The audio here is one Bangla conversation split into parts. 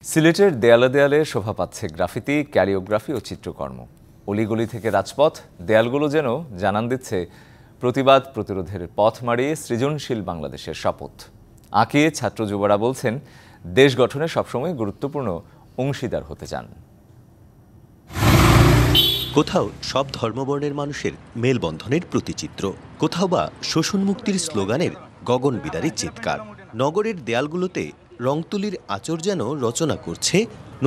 সিলেটের দেয়ালে দেয়ালে শোভা পাচ্ছে গ্রাফিতি, ক্যারিওগ্রাফি ও চিত্রকর্ম। অলিগলি থেকে রাজপথ, দেয়ালগুলো যেন জানান দিচ্ছে প্রতিবাদ প্রতিরোধের পথ মাড়িয়ে সৃজনশীল বাংলাদেশের শপথ। আঁকিয়ে ছাত্র যুবরা বলছেন, দেশ গঠনে সবসময় গুরুত্বপূর্ণ অংশীদার হতে চান। কোথাও সব ধর্মবর্ণের মানুষের মেলবন্ধনের প্রতিচিত্র, কোথাও বা শোষণ মুক্তির স্লোগানের গগনবিদারী চিৎকার। নগরের দেয়ালগুলোতে রংতুলির আঁচড় যেন রচনা করছে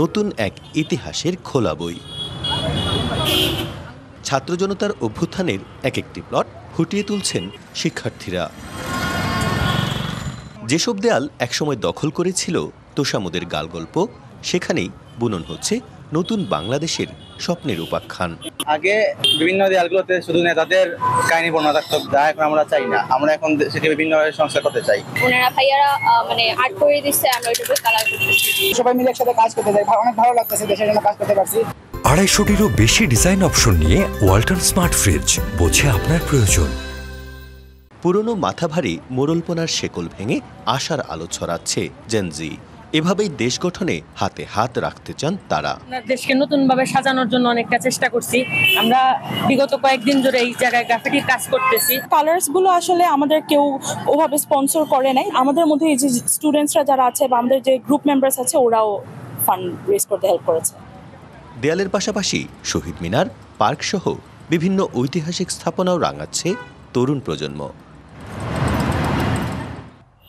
নতুন এক ইতিহাসের খোলা বই। ছাত্র জনতার অভ্যুত্থানের এক একটি প্লট ফুটিয়ে তুলছেন শিক্ষার্থীরা। যেসব দেয়াল একসময় দখল করেছিল তোষামোদের গালগল্প, সেখানেই বুনন হচ্ছে নতুন বাংলাদেশের স্বপ্নের উপাখ্যান। আগে বিভিন্ন দেয়ালগুলোতে শুধু নেতাদের কাহিনী বর্ণনা থাকতো, যা এখন আমরা চাই না। আমরা এখন সেটি বিভিন্নভাবে সংস্কার করতে চাই। ওনারা ভাইয়ারা আর্ট করে দিচ্ছে, আমরা ওইটা কালার করতেছি। সবাই মিলে একসাথে কাজ করতে চাই, অনেক ভালো লাগতেছে, দেশের জন্য কাজ করতে পারছি। 250টিরও বেশি ডিজাইন অপশন নিয়ে ওয়ালটন স্মার্ট ফ্রিজ, বোঝে আপনার প্রয়োজন। পুরনো মাথাভারী মোড়লপনার শেকল ভেঙে আশার আলো ছড়াচ্ছে জেনজি। এভাবেই দেশ গঠনে হাতে হাত রাখতে চান তারা। দেশকে নতুনভাবে সাজানোর জন্য অনেকটা চেষ্টা করছি। আমরা বিগত কয়েকদিন ধরে এই জায়গায় গ্রাফিটির কাজ করতেছি। কালার্স গুলো আসলে আমাদের কেউ ওভাবে স্পন্সর করে নাই। আমাদের মধ্যে এই যে স্টুডেন্টসরা যারা আছে বা আমাদের যে গ্রুপ মেম্বার্স আছে, ওরাও ফান্ড রেজ করতে হেল্প করেছে। দেয়ালের পাশাপাশি শহীদ মিনার, পার্ক সহ বিভিন্ন ঐতিহাসিক স্থাপনাও রাঙাচ্ছে তরুণ প্রজন্ম।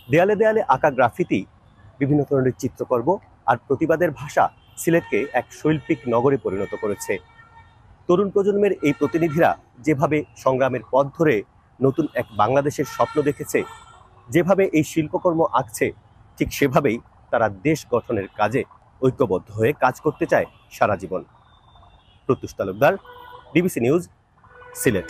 দেয়ালে দেয়ালে আঁকা গ্রাফিতি, বিভিন্ন ধরনের চিত্রকর্ম আর প্রতিবাদের ভাষা সিলেটকে এক শৈল্পিক নগরে পরিণত করেছে। তরুণ প্রজন্মের এই প্রতিনিধিরা যেভাবে সংগ্রামের পথ ধরে নতুন এক বাংলাদেশের স্বপ্ন দেখেছে, যেভাবে এই শিল্পকর্ম আঁকছে, ঠিক সেভাবেই তারা দেশ গঠনের কাজে ঐক্যবদ্ধ হয়ে কাজ করতে চায় সারা জীবন। Pratyush Talukdar, DBC news, Sylhet.